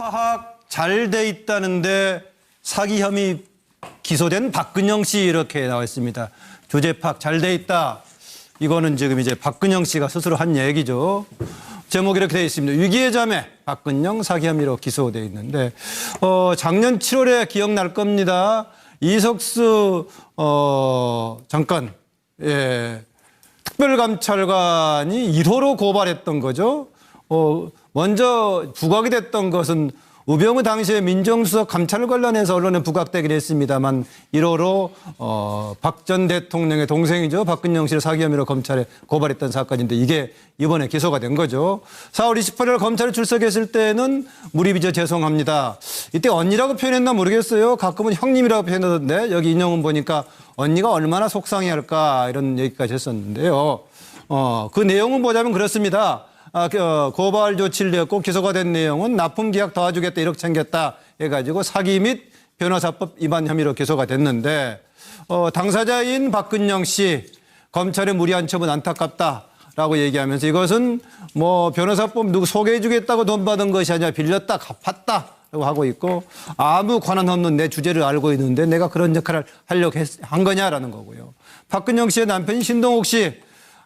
파악 잘 돼 있다는데 사기 혐의 기소된 박근영 씨 이렇게 나와 있습니다. 주제 파악 잘 돼 있다. 이거는 지금 이제 박근영 씨가 스스로 한 얘기죠. 제목이 이렇게 되어 있습니다. 위기의 자매 박근영 사기 혐의로 기소되어 있는데 작년 7월에 기억날 겁니다. 이석수 장관 특별감찰관이 1호로 고발했던 거죠. 먼저 부각이 됐던 것은 우병우 당시에 민정수석 감찰 관련해서 언론에 부각되긴 했습니다만 1호로 박 전 대통령의 동생이죠. 박근영 씨를 사기 혐의로 검찰에 고발했던 사건인데 이게 이번에 기소가 된 거죠. 4월 28일 검찰에 출석했을 때는 무리빚어 죄송합니다. 이때 언니라고 표현했나 모르겠어요. 가끔은 형님이라고 표현하던데 여기 인용은 보니까 언니가 얼마나 속상해할까 이런 얘기까지 했었는데요. 그 내용은 보자면 그렇습니다. 고발 조치를 냈고 기소가 된 내용은 납품 계약 도와주겠다 1억 챙겼다 해가지고 사기 및 변호사법 위반 혐의로 기소가 됐는데 당사자인 박근영 씨 검찰의 무리한 처분 안타깝다라고 얘기하면서 이것은 뭐 변호사법 누구 소개해주겠다고 돈 받은 것이 아니라 빌렸다 갚았다라고 하고 있고 아무 권한 없는 내 주제를 알고 있는데 내가 그런 역할을 하려고 한 거냐라는 거고요. 박근영 씨의 남편인 신동욱 씨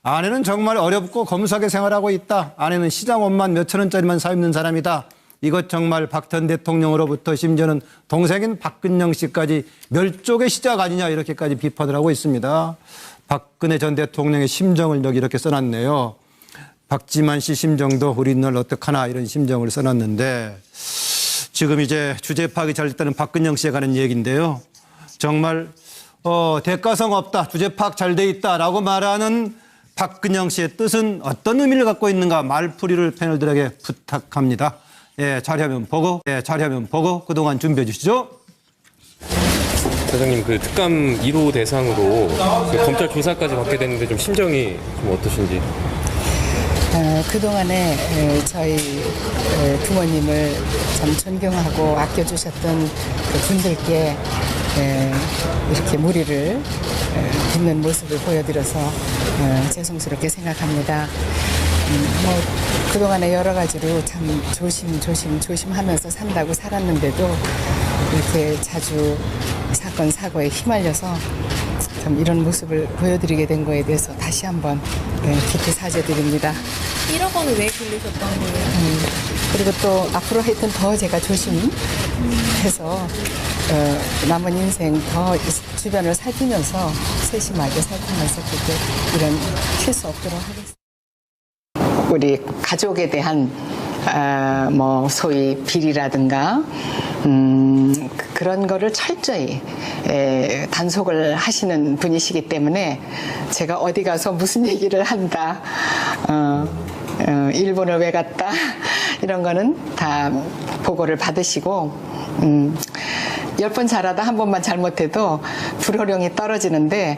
아내는 정말 어렵고 검소하게 생활하고 있다. 아내는 시장 옷만 몇천 원짜리만 사 입는 사람이다. 이것 정말 박 전 대통령으로부터 심지어는 동생인 박근영 씨까지 멸족의 시작 아니냐 이렇게까지 비판을 하고 있습니다. 박근혜 전 대통령의 심정을 여기 이렇게 써놨네요. 박지만 씨 심정도 우리 널 어떡하나 이런 심정을 써놨는데 지금 이제 주제 파악이 잘 됐다는 박근영 씨에 관한 얘기인데요. 정말 대가성 없다. 주제 파악 잘 돼 있다라고 말하는 박근영 씨의 뜻은 어떤 의미를 갖고 있는가 말풀이를 패널들에게 부탁합니다. 자료화면 보고 그동안 준비해 주시죠. 사장님, 그 특감 1호 대상으로 그 검찰 조사까지 받게 됐는데 좀 심정이 좀 어떠신지? 그동안에 저희 부모님을 참 존경하고 아껴주셨던 그 분들께 이렇게 무리를 빚는 모습을 보여드려서 죄송스럽게 생각합니다. 그동안에 여러 가지로 참 조심하면서 산다고 살았는데도 이렇게 자주 사건 사고에 휘말려서 참 이런 모습을 보여드리게 된 거에 대해서 다시 한번 깊이 사죄드립니다. 1억 원을 왜 빌리셨던 거예요? 그리고 또 앞으로 하여튼 더 제가 조심해서 남은 인생 더 주변을 살피면서 세심하게 살피면서 그렇게 이런 실수 없도록 하겠습니다. 우리 가족에 대한 뭐 소위 비리라든가 그런 거를 철저히 단속을 하시는 분이시기 때문에 제가 어디 가서 무슨 얘기를 한다, 일본을 왜 갔다 이런 거는 다 보고를 받으시고 10번 잘하다 한 번만 잘못해도 불호령이 떨어지는데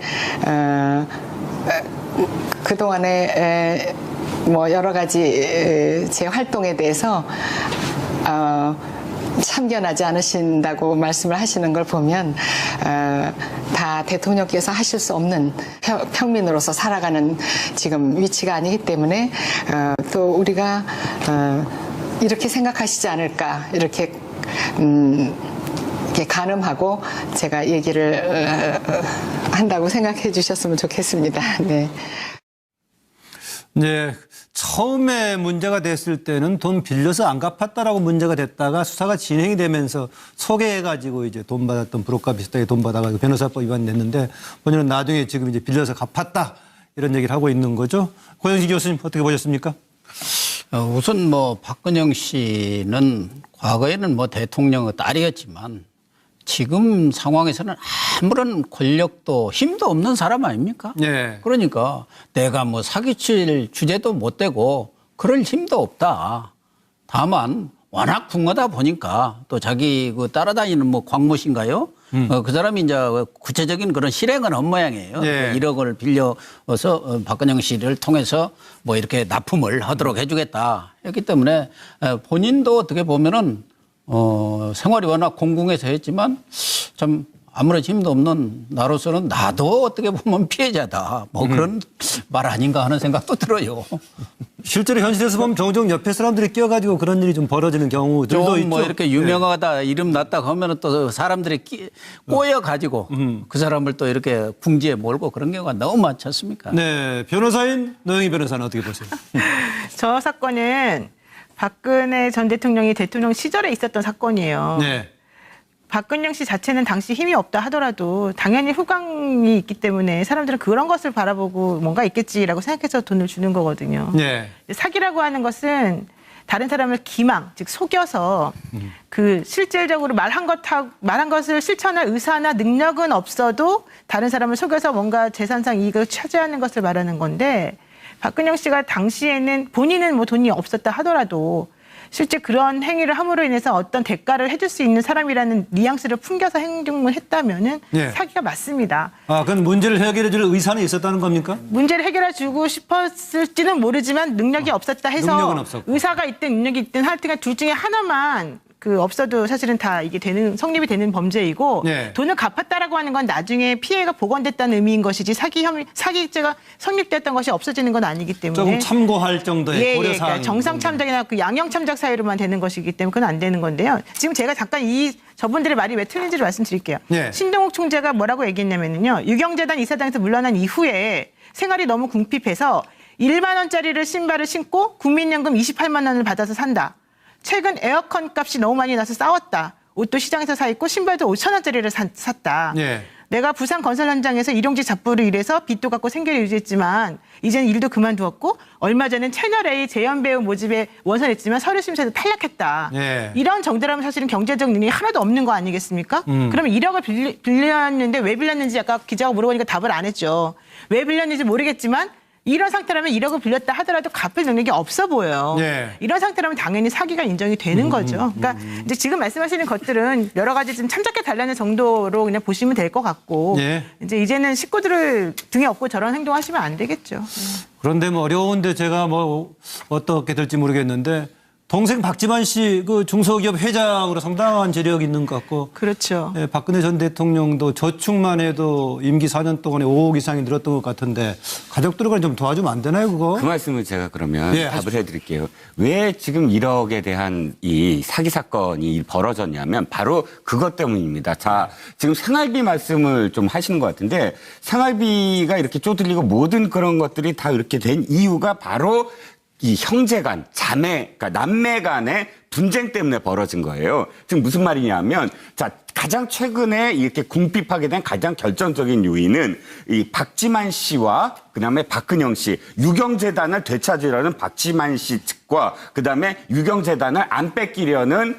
그동안에 뭐 여러 가지 제 활동에 대해서 참견하지 않으신다고 말씀을 하시는 걸 보면 다 대통령께서 하실 수 없는 평민으로서 살아가는 지금 위치가 아니기 때문에 또 우리가 이렇게 생각하시지 않을까 이렇게 가늠하고 제가 얘기를 한다고 생각해 주셨으면 좋겠습니다. 네. 네. 처음에 문제가 됐을 때는 돈 빌려서 안 갚았다라고 문제가 됐다가 수사가 진행이 되면서 소개해가지고 이제 돈 받았던 브로커 비슷하게 돈 받아가지고 변호사법 위반 냈는데 본인은 나중에 지금 이제 빌려서 갚았다 이런 얘기를 하고 있는 거죠. 고영식 교수님 어떻게 보셨습니까? 우선 뭐 박근영 씨는 과거에는 뭐 대통령의 딸이었지만 지금 상황에서는 아무런 권력도 힘도 없는 사람 아닙니까? 네. 그러니까 내가 뭐 사기칠 주제도 못 되고 그럴 힘도 없다. 다만 워낙 궁하다 보니까 또 자기 그 따라다니는 뭐 광모신가요? 그 사람이 이제 구체적인 그런 실행은 한 모양이에요. 네. 1억 원을 빌려서 박근영 씨를 통해서 뭐 이렇게 납품을 하도록 해주겠다 했기 때문에 본인도 어떻게 보면은 생활이 워낙 공공해서 했지만 참 아무런 힘도 없는 나로서는 나도 어떻게 보면 피해자다. 뭐 그런 말 아닌가 하는 생각도 들어요. 실제로 현실에서 보면 종종 옆에 사람들이 끼어가지고 그런 일이 좀 벌어지는 경우들도 좀 있죠. 뭐 이렇게 유명하다 이름 났다 하면은 또 사람들이 꼬여 가지고 그 사람을 또 이렇게 궁지에 몰고 그런 경우가 너무 많지 않습니까? 네, 변호사인 노영희 변호사는 어떻게 보세요? 저 사건은 박근혜 전 대통령이 대통령 시절에 있었던 사건이에요. 네. 박근영 씨 자체는 당시 힘이 없다 하더라도 당연히 후광이 있기 때문에 사람들은 그런 것을 바라보고 뭔가 있겠지라고 생각해서 돈을 주는 거거든요. 네. 사기라고 하는 것은 다른 사람을 기망, 즉 속여서 그 실질적으로 말한 것을 실천할 의사나 능력은 없어도 다른 사람을 속여서 뭔가 재산상 이익을 차지하는 것을 말하는 건데 박근영 씨가 당시에는 본인은 뭐 돈이 없었다 하더라도 실제 그런 행위를 함으로 인해서 어떤 대가를 해줄 수 있는 사람이라는 뉘앙스를 풍겨서 행동을 했다면은 네. 사기가 맞습니다. 아, 그건 문제를 해결해 줄 의사는 있었다는 겁니까? 문제를 해결해 주고 싶었을지는 모르지만 능력이 없었다 해서 능력은 없었고. 의사가 있든 능력이 있든 하여튼 둘 중에 하나만 그 없어도 사실은 다 이게 성립이 되는 범죄이고 네. 돈을 갚았다라고 하는 건 나중에 피해가 복원됐다는 의미인 것이지 사기죄가 성립됐던 것이 없어지는 건 아니기 때문에 조금 참고할 정도의 고려 사항이 그러니까 정상 참작이나 그 양형 참작 사유로만 되는 것이기 때문에 그건 안 되는 건데요. 지금 제가 잠깐 저분들의 말이 왜 틀린지를 말씀드릴게요. 네. 신동욱 총재가 뭐라고 얘기했냐면요. 유경재단 이사장에서 물러난 이후에 생활이 너무 궁핍해서 1만 원짜리를 신발을 신고 국민연금 28만 원을 받아서 산다. 최근 에어컨 값이 너무 많이 나서 싸웠다. 옷도 시장에서 사 입고 신발도 5천 원짜리를 샀다. 네. 내가 부산 건설 현장에서 일용직 잡부를 일해서 빚도 갚고 생계를 유지했지만 이제는 일도 그만두었고 얼마 전엔 채널A 재연배우 모집에 원서냈지만 서류 심사에서 탈락했다. 네. 이런 정도라면 사실은 경제적 능력이 하나도 없는 거 아니겠습니까? 그러면 1억을 빌렸는데 왜 빌렸는지 아까 기자가 물어보니까 답을 안 했죠. 왜 빌렸는지 모르겠지만 이런 상태라면 1억을 빌렸다 하더라도 갚을 능력이 없어 보여요. 네. 이런 상태라면 당연히 사기가 인정이 되는 거죠. 그러니까 이제 지금 말씀하시는 것들은 여러 가지 좀 참작해 달라는 정도로 그냥 보시면 될 것 같고 네. 이제는 식구들을 등에 업고 저런 행동하시면 안 되겠죠. 그런데 뭐 어려운데 제가 뭐 어떻게 될지 모르겠는데 동생 박지만 씨 그 중소기업 회장으로 상당한 재력이 있는 것 같고 그렇죠. 예, 박근혜 전 대통령도 저축만 해도 임기 4년 동안에 5억 이상이 늘었던 것 같은데 가족들을 좀 도와주면 안 되나요 그거? 그 말씀을 제가 그러면 예, 답을 해드릴게요. 왜 지금 1억에 대한 이 사기 사건이 벌어졌냐면 바로 그것 때문입니다. 자, 지금 생활비 말씀을 좀 하시는 것 같은데 생활비가 이렇게 쪼들리고 모든 그런 것들이 다 이렇게 된 이유가 바로 이 형제 간, 자매, 그러니까 남매 간의 분쟁 때문에 벌어진 거예요. 지금 무슨 말이냐면, 자, 가장 최근에 이렇게 궁핍하게 된 가장 결정적인 요인은 이 박지만 씨와 그다음에 박근영 씨, 유경재단을 되찾으려는 박지만 씨 측과 그다음에 유경재단을 안 뺏기려는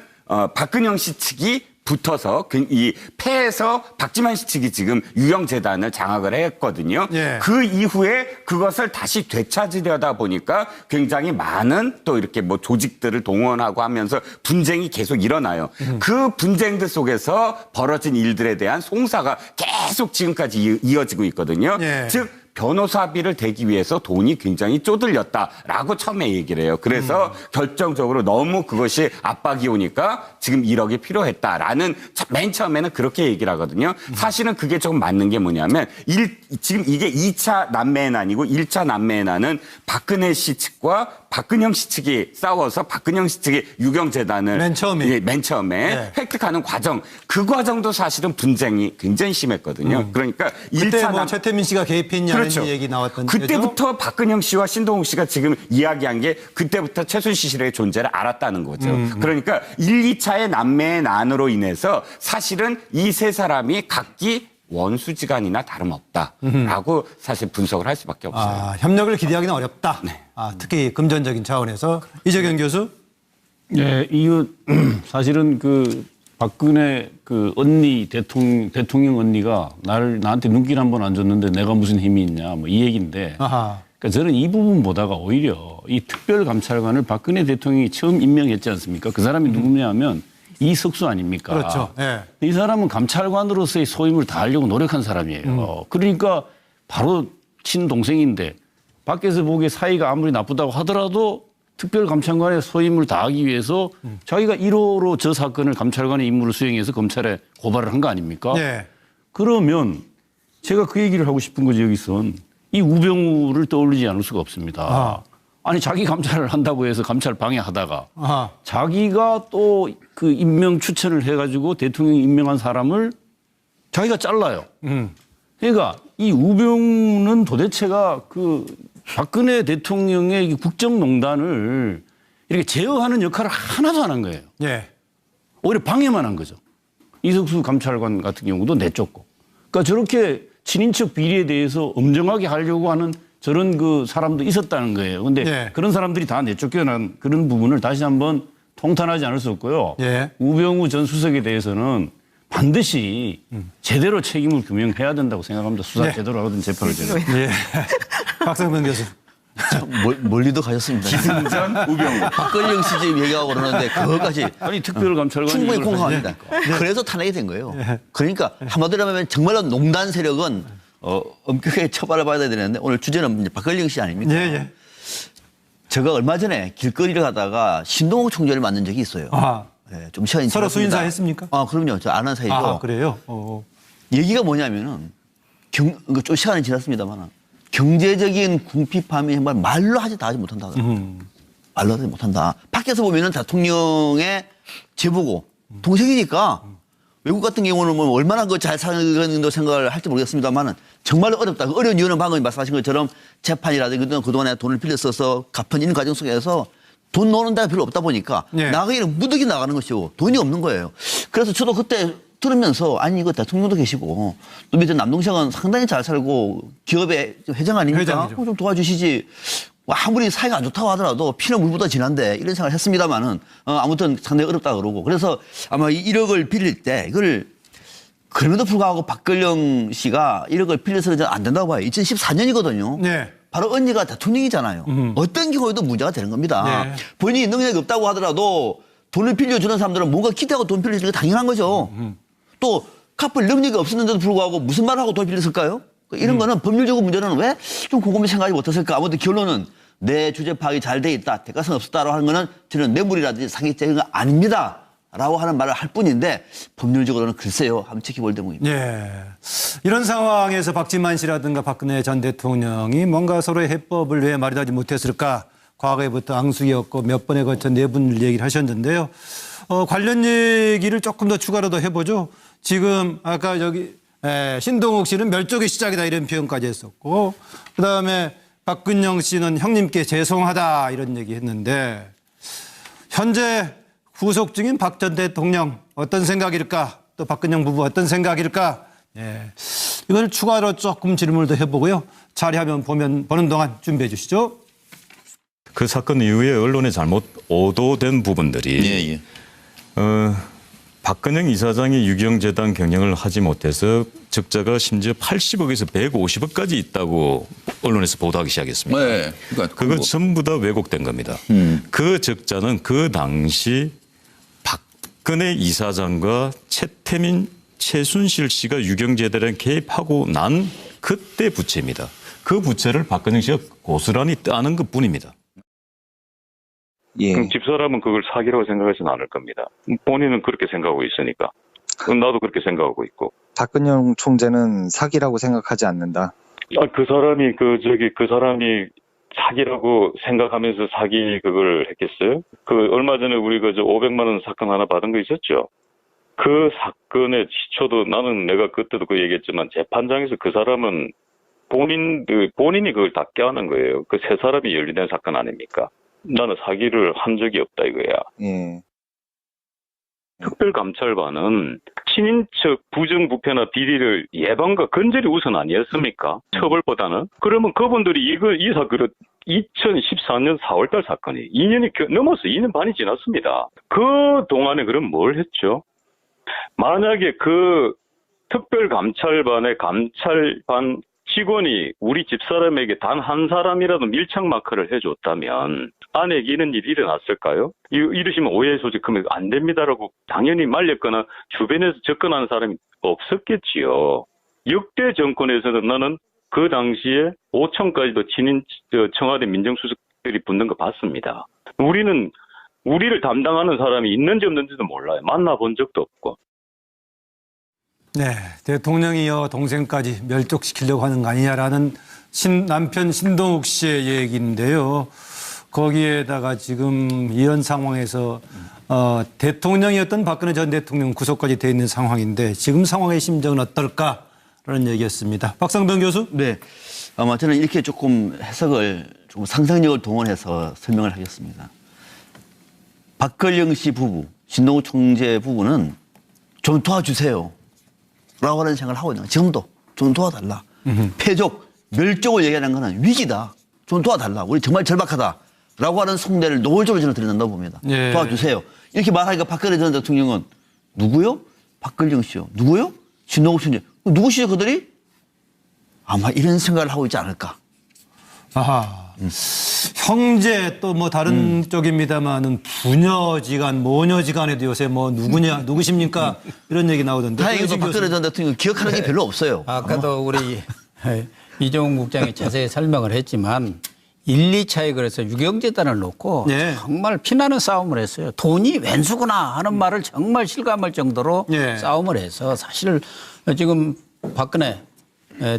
박근영 씨 측이 붙어서 이 패에서 박지만 씨 측이 지금 유경재단을 장악을 했거든요. 예. 그 이후에 그것을 다시 되찾으려다 보니까 굉장히 많은 또 이렇게 뭐 조직들을 동원하고 하면서 분쟁이 계속 일어나요. 그 분쟁들 속에서 벌어진 일들에 대한 송사가 계속 지금까지 이어지고 있거든요. 예. 즉 변호사비를 대기 위해서 돈이 굉장히 쪼들렸다라고 처음에 얘기를 해요. 그래서 결정적으로 너무 그것이 압박이 오니까 지금 1억이 필요했다라는 맨 처음에는 그렇게 얘기를 하거든요. 사실은 그게 조금 맞는 게 뭐냐면 지금 이게 2차 난매의 난이고 1차 난매의 난은 박근혜 씨 측과 박근영 씨 측이 싸워서 박근영 씨 측이 유경재단을 맨 처음에. 예, 맨 처음에 네. 획득하는 과정 그 과정도 사실은 분쟁이 굉장히 심했거든요. 그러니까 그때 1차 뭐 최태민 씨가 개입했냐는 그렇죠. 얘기 나왔던 그때부터 박근영 씨와 신동욱 씨가 지금 이야기한 게 그때부터 최순실 씨의 존재를 알았다는 거죠. 그러니까 1, 2차의 남매의 난으로 인해서 사실은 이 세 사람이 각기 원수지간이나 다름없다라고 사실 분석을 할 수밖에 없어요. 아, 협력을 기대하기는 어렵다. 네. 아, 특히 금전적인 차원에서 이재경 교수. 네, 이거 사실은 그 박근혜 그 언니 대통령 언니가 나한테 눈길 한 번 안 줬는데 내가 무슨 힘이 있냐 뭐 이 얘기인데. 아하. 그러니까 저는 이 부분 보다가 오히려 이 특별감찰관을 박근혜 대통령이 처음 임명했지 않습니까? 그 사람이 누구냐면 이석수 아닙니까? 그렇죠. 예. 이 사람은 감찰관으로서의 소임을 다하려고 노력한 사람이에요. 그러니까 바로 친동생인데 밖에서 보기에 사이가 아무리 나쁘다고 하더라도 특별감찰관의 소임을 다하기 위해서 자기가 1호로 저 사건을 감찰관의 임무를 수행해서 검찰에 고발을 한 거 아닙니까? 예. 그러면 제가 그 얘기를 하고 싶은 거죠, 여기선. 이 우병우를 떠올리지 않을 수가 없습니다. 아니, 자기 감찰을 한다고 해서 감찰 방해하다가 자기가 또 그 임명 추천을 해가지고 대통령이 임명한 사람을 자기가 잘라요. 그러니까 이 우병우는 도대체가 그 박근혜 대통령의 국정농단을 이렇게 제어하는 역할을 하나도 안 한 거예요. 예. 오히려 방해만 한 거죠. 이석수 감찰관 같은 경우도 내쫓고. 그러니까 저렇게 친인척 비리에 대해서 엄정하게 하려고 하는 저런 그 사람도 있었다는 거예요. 근데 예. 그런 사람들이 다 내쫓겨난 그런 부분을 다시 한번 통탄하지 않을 수 없고요. 예. 우병우 전 수석에 대해서는 반드시 제대로 책임을 규명해야 된다고 생각합니다. 수사 예. 제대로 하거든 재판을 제대로. 예. 박상병 교수. 멀리도 가셨습니다. 기승전 우병우. 박근영 씨 지금 얘기하고 그러는데 그것까지 아니 특별감찰관이 충분히 이걸 공감합니다. 그래서 탄핵이 된 거예요. 그러니까 한마디로 하면 정말로 농단 세력은 엄격하게 처벌을 받아야 되는데 오늘 주제는 이제 박근영 씨 아닙니까? 예, 예. 제가 얼마 전에 길거리를 가다가 신동욱 총재를 만난 적이 있어요. 예, 좀 시간이 서로 지났습니다. 수인사 했습니까? 그럼요. 저 아는 사이죠. 그래요? 얘기가 뭐냐면은 좀 시간이 지났습니다만 경제적인 궁핍함이 정말 말로 다 하지 못한다. 말로 하지 못한다. 밖에서 보면은 대통령의 제보고 동생이니까 외국 같은 경우는 뭐 얼마나 잘 사는도 생각을 할지 모르겠습니다만은 정말 어렵다. 그 어려운 이유는 방금 말씀하신 것처럼 재판이라든지 그동안에 돈을 빌려 써서 갚은 과정 속에서 돈 노는 데가 별로 없다 보니까 예. 나가기는 무득이 나가는 것이고 돈이 없는 거예요. 그래서 저도 그때 들으면서 아니 이거 대통령도 계시고 또 밑에 남동생은 상당히 잘 살고 기업의 회장 아닙니까? 회장이죠. 좀 도와주시지. 아무리 사이가 안 좋다고 하더라도 피는 물보다 진한데 이런 생각을 했습니다마는 아무튼 상당히 어렵다 그러고 그래서 아마 이 1억을 빌릴 때 이걸 그럼에도 불구하고 박근영 씨가 1억을 빌려서는 안 된다고 봐요. 2014년이거든요. 네. 바로 언니가 대통령이잖아요. 어떤 경우에도 문제가 되는 겁니다. 네. 본인이 능력이 없다고 하더라도 돈을 빌려주는 사람들은 뭔가 기대하고 돈 빌려주는 게 당연한 거죠. 또 갚을 능력이 없었는데도 불구하고 무슨 말을 하고 돈 빌렸을까요? 이런 거는 법률적인 문제는 왜 좀 곰곰이 생각하지 못했을까? 아무튼 결론은 내 주제 파악이 잘 돼 있다. 대가성 없었다라고 하는 거는 저는 뇌물이라든지 사기죄는 거 아닙니다. 라고 하는 말을 할 뿐인데 법률적으로는 글쎄요. 한번 지켜볼 대목입니다. 예. 이런 상황에서 박지만 씨라든가 박근혜 전 대통령이 뭔가 서로의 해법을 왜 마련하지 못했을까? 과거에부터 앙숙이었고 몇 번에 걸쳐 네 분을 얘기를 하셨는데요. 관련 얘기를 조금 더 추가로 더 해보죠. 지금 아까 여기 신동욱 씨는 멸족의 시작이다 이런 표현까지 했었고 그다음에 박근영 씨는 형님께 죄송하다 이런 얘기 했는데 현재 구속 중인 박 전 대통령 어떤 생각일까? 또 박근영 부부 어떤 생각일까? 예. 이걸 추가로 조금 질문을 더 해보고요. 자리하면 보는 동안 준비해 주시죠. 그 사건 이후에 언론에 잘못 오도된 부분들이 박근영 이사장이 유경재단 경영을 하지 못해서 적자가 심지어 80억에서 150억까지 있다고 언론에서 보도하기 시작했습니다. 네. 그러니까 그거 전부 다 왜곡된 겁니다. 그 적자는 그 당시 박근혜 이사장과 최태민, 최순실 씨가 유경재단에 개입하고 난 그때 부채입니다. 그 부채를 박근영 씨가 고스란히 따는 것뿐입니다. 예. 그럼 집사람은 그걸 사기라고 생각하지는 않을 겁니다. 본인은 그렇게 생각하고 있으니까. 나도 그렇게 생각하고 있고. 박근영 총재는 사기라고 생각하지 않는다. 그 사람이 사기라고 생각하면서 사기 그걸 했겠어요? 얼마 전에 우리 500만 원 사건 하나 받은 거 있었죠? 그 사건의 시초도 내가 그때도 그 얘기했지만 재판장에서 그 사람은 본인이 그걸 다 껴안은 거예요. 그 세 사람이 연루된 사건 아닙니까? 나는 사기를 한 적이 없다 이거야. 예. 특별감찰관은 친인척 부정부패나 비리를 예방과 근절이 우선 아니었습니까? 처벌보다는. 그러면 그분들이 이 사건은 2014년 4월달 사건이 2년이 넘어서 2년 반이 지났습니다. 그 동안에 그럼 뭘 했죠? 만약에 그 특별감찰반의 감찰반 직원이 우리 집사람에게 단 한 사람이라도 밀착 마크를 해줬다면 아내에게 이런 일이 일어났을까요? 이러시면 오해 소지 그러면 안 됩니다라고 당연히 말렸거나 주변에서 접근하는 사람이 없었겠지요. 역대 정권에서는 나는 그 당시에 5천까지도 청와대 민정수석들이 붙는 거 봤습니다. 우리를 담당하는 사람이 있는지 없는지도 몰라요. 만나본 적도 없고. 네, 대통령이여 동생까지 멸족시키려고 하는 거 아니냐라는 남편 신동욱 씨의 얘기인데요. 거기에다가 지금 이런 상황에서 대통령이었던 박근혜 전 대통령 구속까지 돼 있는 상황인데 지금 상황의 심정은 어떨까라는 얘기였습니다. 박상병 교수? 네. 아마 저는 이렇게 조금 해석을 조금 상상력을 동원해서 설명을 하겠습니다. 박근영 씨 부부, 신동욱 총재 부부는 좀 도와주세요. 라고 하는 생각을 하고 있는 거예요. 지금도 좀 도와달라. 패족, 멸족을 얘기하는 거는 위기다. 좀 도와달라. 우리 정말 절박하다. 라고 하는 속내를 노골적으로 저는 드러낸다고 봅니다. 예. 도와주세요. 이렇게 말하니까 박근혜 전 대통령은 누구요? 박근영 씨요. 누구요? 신동욱 총재. 누구시죠 그들이? 아마 이런 생각을 하고 있지 않을까. 아하. 형제 또 뭐 다른 쪽입니다만은 부녀지간, 모녀지간에도 요새 뭐 누구십니까? 이런 얘기 나오던데. 다행히도 박근혜 전 대통령 기억하는 게 별로 없어요. 아까도 우리 이종훈 국장이 자세히 설명을 했지만 1, 2차에 그래서 유경재단을 놓고 네. 정말 피나는 싸움을 했어요. 돈이 웬수구나 하는 말을 정말 실감할 정도로 네. 싸움을 해서 사실 지금 박근혜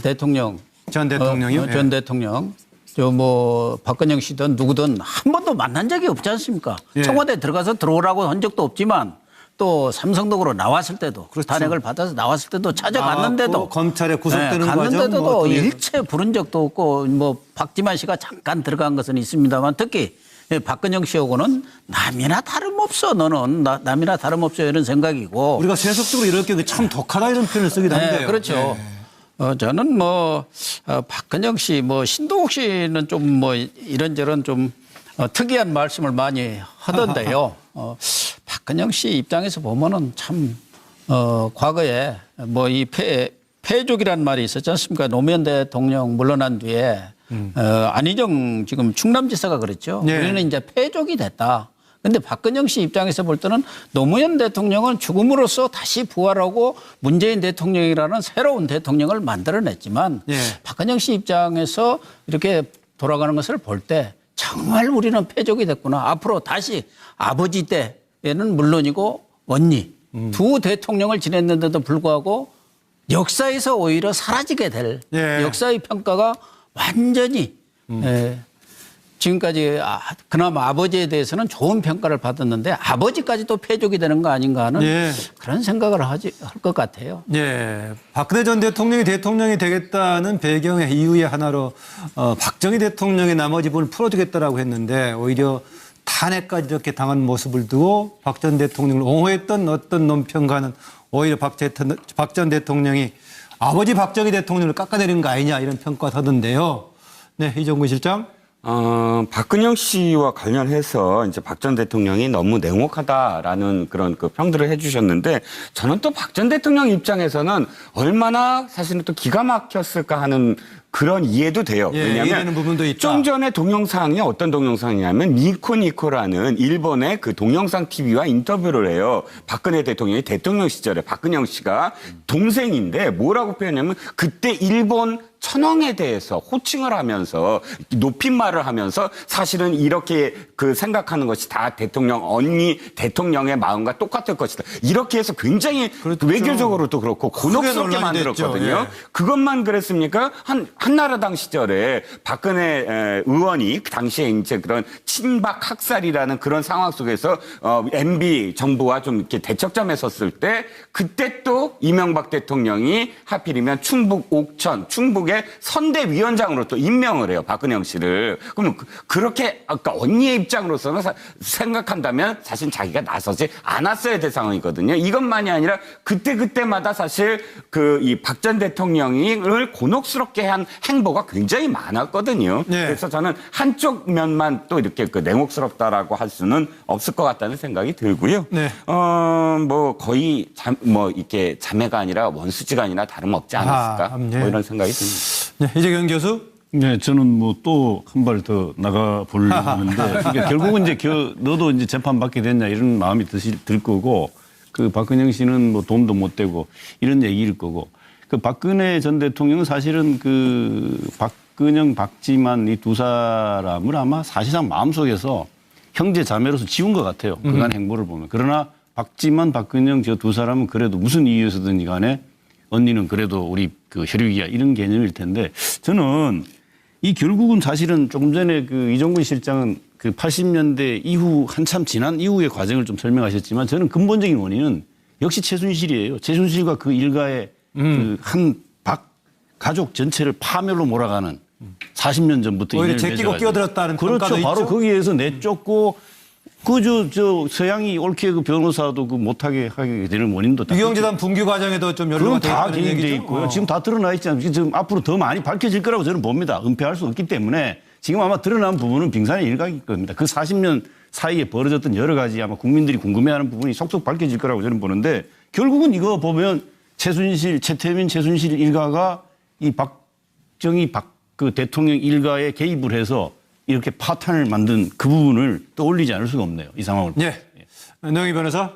대통령 전 대통령이요? 전 대통령 저 뭐 박근영 씨든 누구든 한 번도 만난 적이 없지 않습니까? 예. 청와대 들어가서 들어오라고 한 적도 없지만 또 삼성동으로 나왔을 때도 그렇죠. 탄핵을 받아서 나왔을 때도 찾아갔는데도 검찰에 구속되는 과정 갔는데도 뭐 어떻게 일체 부른 적도 없고 뭐 박지만 씨가 잠깐 들어간 것은 있습니다만 특히 박근영 씨하고는 남이나 다름없어 너는 남이나 다름없어 이런 생각이고 우리가 세속적으로 이렇게 참 독하다 이런 표현을 쓰기도 한데요. 네, 그렇죠. 네. 저는 뭐 박근영 씨, 뭐 신동욱 씨는 좀 뭐 이런저런 좀 특이한 말씀을 많이 하던데요. 박근영 씨 입장에서 보면은 참 과거에 뭐 이 패족이란 말이 있었지 않습니까? 노무현 대통령 물러난 뒤에 안희정 지금 충남지사가 그랬죠. 네. 우리는 이제 패족이 됐다. 근데 박근영 씨 입장에서 볼 때는 노무현 대통령은 죽음으로써 다시 부활하고 문재인 대통령이라는 새로운 대통령을 만들어냈지만 예. 박근영 씨 입장에서 이렇게 돌아가는 것을 볼 때 정말 우리는 패족이 됐구나. 앞으로 다시 아버지 때에는 물론이고 언니 두 대통령을 지냈는데도 불구하고 역사에서 오히려 사라지게 될 예. 역사의 평가가 완전히 지금까지 그나마 아버지에 대해서는 좋은 평가를 받았는데 아버지까지도 패족이 되는 거 아닌가 하는 예. 그런 생각을 할 것 같아요. 예. 박근혜 전 대통령이 대통령이 되겠다는 배경의 이유의 하나로 박정희 대통령의 나머지 부분을 풀어주겠다라고 했는데 오히려 탄핵까지 이렇게 당한 모습을 두고 박 전 대통령을 옹호했던 어떤 논평가는 오히려 박 전 대통령이 아버지 박정희 대통령을 깎아내린 거 아니냐 이런 평가가 하던데요. 네, 이종근 실장. 박근영 씨와 관련해서 이제 박 전 대통령이 너무 냉혹하다라는 그런 그 평들을 해주셨는데 저는 또 박 전 대통령 입장에서는 얼마나 사실은 또 기가 막혔을까 하는 그런 이해도 돼요. 예, 왜냐하면 이해되는 부분도 있다. 좀 전에 동영상이 어떤 동영상이냐면 니코니코라는 일본의 그 동영상 TV와 인터뷰를 해요. 박근혜 대통령이 대통령 시절에 박근영 씨가 동생인데 뭐라고 표현하냐면 그때 일본 천황에 대해서 호칭을 하면서 높임말을 하면서 사실은 이렇게 그 생각하는 것이 다 대통령 언니 대통령의 마음과 똑같을 것이다. 이렇게 해서 굉장히 그렇죠. 외교적으로도 그렇고 곤혹스럽게 논란이 만들었거든요. 됐죠. 예. 그것만 그랬습니까? 한나라당 시절에 박근혜 의원이 당시에 이제 그런 친박 학살이라는 그런 상황 속에서 MB 정부와 좀 이렇게 대척점에 섰을 때 그때 또 이명박 대통령이 하필이면 충북 옥천 충북의 선대위원장으로 또 임명을 해요. 박근영 씨를. 그러면 그렇게 아까 언니의 입장으로서는 생각한다면 사실 자기가 나서지 않았어야 될 상황이거든요. 이것만이 아니라 그때마다 사실 그 이 박 전 대통령을 곤혹스럽게 한 행보가 굉장히 많았거든요. 네. 그래서 저는 한쪽 면만 또 이렇게 그 냉혹스럽다라고 할 수는 없을 것 같다는 생각이 들고요. 네. 뭐 거의 뭐 이렇게 자매가 아니라 원수지간이나 다름없지 않았을까? 네. 뭐 이런 생각이 듭니다. 네, 이재경 교수. 네, 저는 뭐 또 한 발 더 나가 보려고 하는데 그러니까 결국은 이제 너도 이제 재판 받게 됐냐 이런 마음이 들 거고 그 박근영 씨는 뭐 도움도 못 되고 이런 얘기일 거고 그 박근혜 전 대통령은 사실은 그 박근영, 박지만 이 두 사람을 아마 사실상 마음속에서 형제 자매로서 지운 것 같아요. 그간 행보를 보면. 그러나 박지만, 박근영 저 두 사람은 그래도 무슨 이유에서든지 간에 언니는 그래도 우리 그 혈육이야 이런 개념일 텐데 저는 이 결국은 사실은 조금 전에 그 이종근 실장은 그 80년대 이후 한참 지난 이후의 과정을 좀 설명하셨지만 저는 근본적인 원인은 역시 최순실이에요. 최순실과 그 일가의 그 한 가족 전체를 파멸로 몰아가는 40년 전부터 오히려 인연을 제끼고 맺어가지고. 끼어들었다는 그렇죠. 평가도 바로 있죠? 거기에서 내쫓고 저 서양이 옳게 그 변호사도 그 못하게 하게 되는 원인도 다 유경재단 분규 과정에도 좀 연루가 그건 돼 다 있다는 개입돼 얘기죠? 있고요. 지금 다 드러나 있지 않습니까? 지금 앞으로 더 많이 밝혀질 거라고 저는 봅니다. 은폐할 수 없기 때문에 지금 아마 드러난 부분은 빙산의 일각일 겁니다. 그 40년 사이에 벌어졌던 여러 가지 아마 국민들이 궁금해하는 부분이 속속 밝혀질 거라고 저는 보는데 결국은 이거 보면 최태민, 최순실 일가가 이 박정희 그 대통령 일가에 개입을 해서 이렇게 파탄을 만든 그 부분을 떠올리지 않을 수가 없네요. 이 상황을. 예. 노영희 변호사.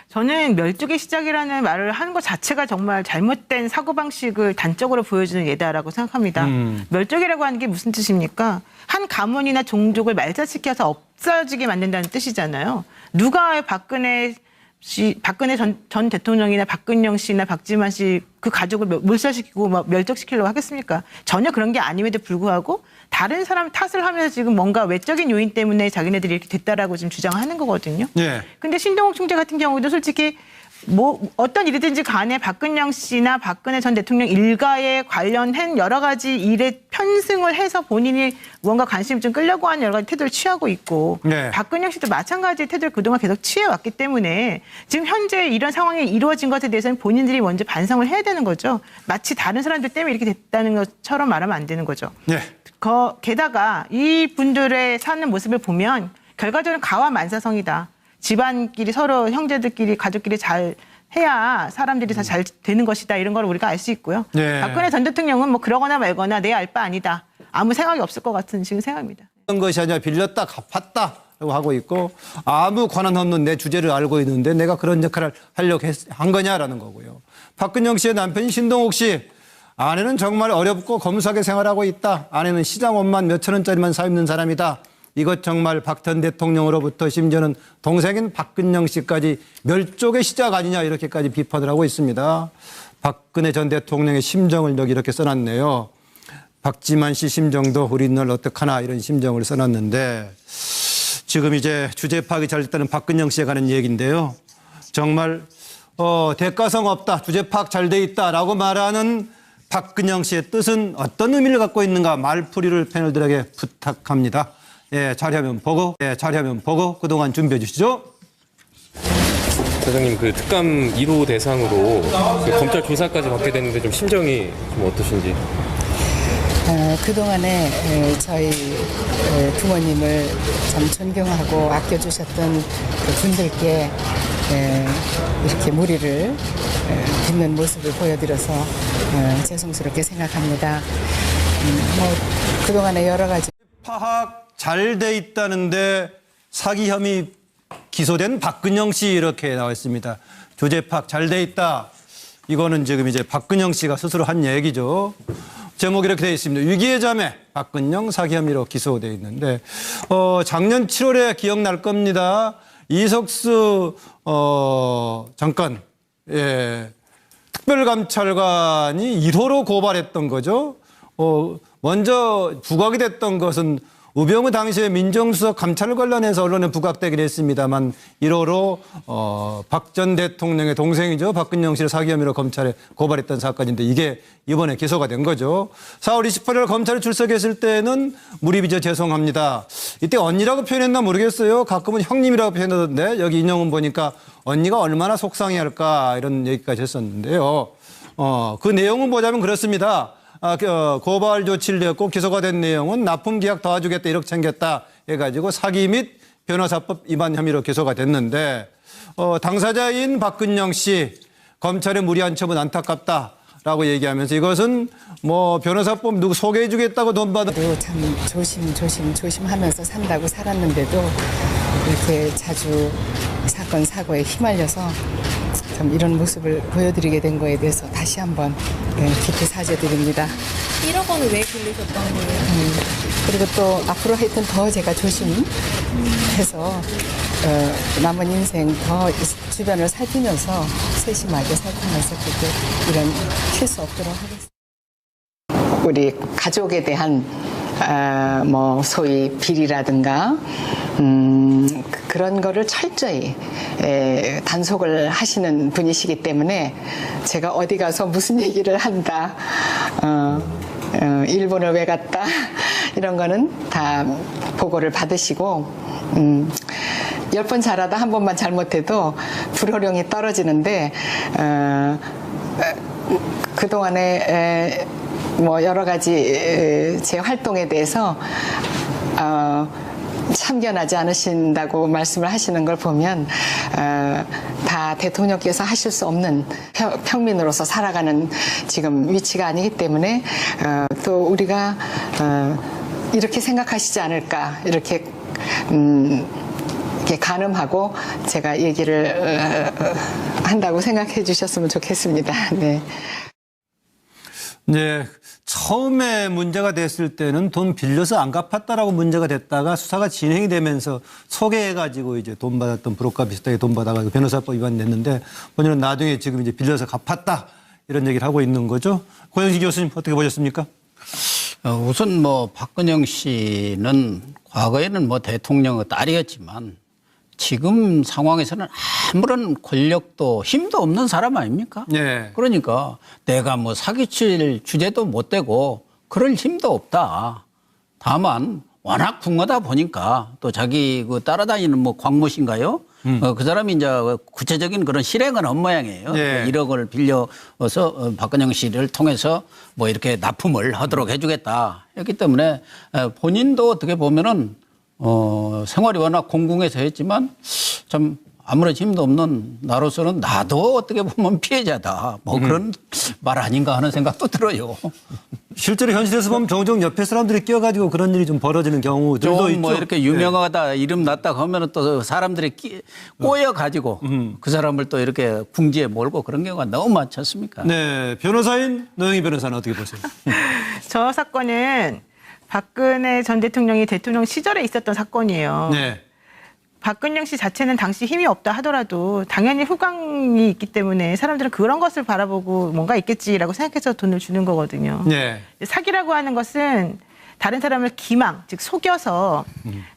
저는 멸족의 시작이라는 말을 하는 것 자체가 정말 잘못된 사고방식을 단적으로 보여주는 예다라고 생각합니다. 멸족이라고 하는 게 무슨 뜻입니까? 한 가문이나 종족을 말살시켜서 없어지게 만든다는 뜻이잖아요. 누가 박근혜 전 대통령이나 박근영 씨나 박지만 씨 그 가족을 몰살시키고 막 멸족시키려고 하겠습니까? 전혀 그런 게 아님에도 불구하고 다른 사람 탓을 하면서 지금 뭔가 외적인 요인 때문에 자기네들이 이렇게 됐다라고 지금 주장하는 거거든요. 예. 근데 신동욱 총재 같은 경우도 솔직히 뭐 어떤 일이든지 간에 박근영 씨나 박근혜 전 대통령 일가에 관련한 여러 가지 일에 편승을 해서 본인이 뭔가 관심을 좀 끌려고 하는 여러 가지 태도를 취하고 있고 네. 박근영 씨도 마찬가지의 태도를 그동안 계속 취해왔기 때문에 지금 현재 이런 상황이 이루어진 것에 대해서는 본인들이 먼저 반성을 해야 되는 거죠. 마치 다른 사람들 때문에 이렇게 됐다는 것처럼 말하면 안 되는 거죠. 네. 게다가 이 분들의 사는 모습을 보면 결과적으로 가와 만사성이다. 집안끼리 서로 형제들끼리 가족끼리 잘 해야 사람들이 다 잘 되는 것이다. 이런 걸 우리가 알 수 있고요. 네. 박근혜 전 대통령은 뭐 그러거나 말거나 내 알 바 아니다. 아무 생각이 없을 것 같은 지금 생각입니다. 그런 것이 아니라 빌렸다 갚았다 라고 하고 있고 아무 권한 없는 내 주제를 알고 있는데 내가 그런 역할을 하려고 한 거냐라는 거고요. 박근영 씨의 남편인 신동욱 씨. 아내는 정말 어렵고 검소하게 생활하고 있다. 아내는 시장 옷만 몇천 원짜리만 사 입는 사람이다. 이것 정말 박 전 대통령으로부터 심지어는 동생인 박근영 씨까지 멸족의 시작 아니냐 이렇게까지 비판을 하고 있습니다. 박근혜 전 대통령의 심정을 여기 이렇게 써놨네요. 박지만 씨 심정도 우리 널 어떡하나 이런 심정을 써놨는데 지금 이제 주제 파악이 잘 됐다는 박근영 씨에 관한 얘기인데요. 정말 대가성 없다. 주제 파악 잘 돼 있다라고 말하는 박근영 씨의 뜻은 어떤 의미를 갖고 있는가 말풀이를 패널들에게 부탁합니다. 예, 자리하면 보고 그동안 준비해 주시죠. 사장님 그 특감 1호 대상으로 그 검찰 조사까지 받게 됐는데 좀 심정이 좀 어떠신지? 그동안에 저희 부모님을 참 존경하고 아껴주셨던 그 분들께 이렇게 무리를 빚는 모습을 보여드려서 죄송스럽게 생각합니다. 뭐 그동안에 여러 가지 파악 잘 돼 있다는데 사기 혐의 기소된 박근영 씨 이렇게 나와 있습니다. 조제 파악 잘 돼 있다. 이거는 지금 이제 박근영 씨가 스스로 한 얘기죠. 제목이 이렇게 되어 있습니다. 위기의 자매 박근영 사기 혐의로 기소되어 있는데 작년 7월에 기억날 겁니다. 이석수 장관 특별감찰관이 1호로 고발했던 거죠. 먼저 부각이 됐던 것은 우병우 당시에 민정수석 감찰 관련해서 언론에 부각되긴 했습니다만 1호로 박 전 대통령의 동생이죠. 박근영 씨를 사기 혐의로 검찰에 고발했던 사건인데 이게 이번에 기소가 된 거죠. 4월 28일 검찰에 출석했을 때는 무리비저 죄송합니다. 이때 언니라고 표현했나 모르겠어요. 가끔은 형님이라고 표현하던데 여기 인용은 보니까 언니가 얼마나 속상해할까 이런 얘기까지 했었는데요. 그 내용은 보자면 그렇습니다. 고발 조치를 냈고 기소가 된 내용은 납품 계약 도와주겠다 1억 챙겼다 해가지고 사기 및 변호사법 위반 혐의로 기소가 됐는데 당사자인 박근영 씨 검찰의 무리한 처분 안타깝다라고 얘기하면서 이것은 뭐 변호사법 누구 소개해주겠다고 돈 받은 참 조심하면서 산다고 살았는데도 이렇게 자주 사건 사고에 휘말려서 참 이런 모습을 보여드리게 된 거에 대해서 다시 한번 깊이 사죄드립니다. 1억 원을 왜 빌리셨던 거예요? 그리고 또 앞으로 하여튼 더 제가 조심해서 남은 인생 더 주변을 살피면서 세심하게 살피면서 그렇게 이런 실수 없도록 하겠습니다. 우리 가족에 대한 뭐 소위 비리라든가 그런 거를 철저히 단속을 하시는 분이시기 때문에 제가 어디 가서 무슨 얘기를 한다, 일본을 왜 갔다 이런 거는 다 보고를 받으시고 10번 잘하다 한 번만 잘못해도 불호령이 떨어지는데 그동안에 뭐 여러 가지 제 활동에 대해서 참견하지 않으신다고 말씀을 하시는 걸 보면 다 대통령께서 하실 수 없는 평민으로서 살아가는 지금 위치가 아니기 때문에 또 우리가 이렇게 생각하시지 않을까 이렇게 가늠하고 제가 얘기를 한다고 생각해 주셨으면 좋겠습니다. 네. 네. 처음에 문제가 됐을 때는 돈 빌려서 안 갚았다라고 문제가 됐다가 수사가 진행이 되면서 소개해가지고 이제 돈 받았던 브로커 비슷하게 돈 받아가지고 변호사법 위반 냈는데 본인은 나중에 지금 이제 빌려서 갚았다 이런 얘기를 하고 있는 거죠. 고영식 교수님 어떻게 보셨습니까? 우선 뭐 박근영 씨는 과거에는 뭐 대통령의 딸이었지만 지금 상황에서는 아무런 권력도 힘도 없는 사람 아닙니까? 네. 그러니까 내가 뭐 사기칠 주제도 못 되고 그럴 힘도 없다. 다만 워낙 궁하다 보니까 또 자기 그 따라다니는 뭐 광모신가요? 그 사람이 이제 구체적인 그런 실행은 없는 모양이에요. 네. 1억 원을 빌려서 박근영 씨를 통해서 뭐 이렇게 납품을 하도록 해주겠다 했기 때문에 본인도 어떻게 보면은 생활이 워낙 공공해서 했지만 참 아무런 힘도 없는 나로서는 나도 어떻게 보면 피해자다. 뭐 그런 말 아닌가 하는 생각도 들어요. 실제로 현실에서 보면 종종 옆에 사람들이 끼어가지고 그런 일이 좀 벌어지는 경우들도 있죠. 뭐 이렇게 유명하다 이름 났다 하면은 또 사람들이 꼬여가지고 그 사람을 또 이렇게 궁지에 몰고 그런 경우가 너무 많지 않습니까? 네. 변호사인 노영희 변호사는 어떻게 보세요? 저 사건은 박근혜 전 대통령이 대통령 시절에 있었던 사건이에요. 네. 박근영 씨 자체는 당시 힘이 없다 하더라도 당연히 후광이 있기 때문에 사람들은 그런 것을 바라보고 뭔가 있겠지라고 생각해서 돈을 주는 거거든요. 네. 사기라고 하는 것은 다른 사람을 기망, 즉 속여서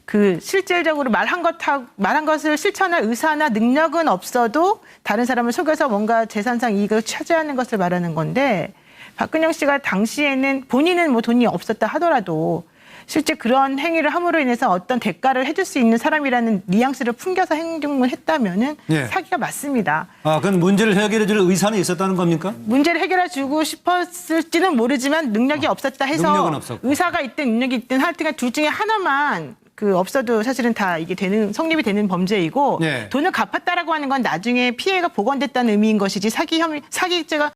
그 실질적으로 말한 것을 실천할 의사나 능력은 없어도 다른 사람을 속여서 뭔가 재산상 이익을 차지하는 것을 말하는 건데 박근영 씨가 당시에는 본인은 뭐 돈이 없었다 하더라도 실제 그런 행위를 함으로 인해서 어떤 대가를 해줄 수 있는 사람이라는 뉘앙스를 풍겨서 행동을 했다면은 네. 사기가 맞습니다. 아, 그건 문제를 해결해 줄 의사는 있었다는 겁니까? 문제를 해결해 주고 싶었을지는 모르지만 능력이 없었다 해서 능력은 없었고. 의사가 있든 능력이 있든 하여튼 둘 중에 하나만 그 없어도 사실은 다 이게 성립이 되는 범죄이고 네. 돈을 갚았다라고 하는 건 나중에 피해가 복원됐다는 의미인 것이지 사기죄가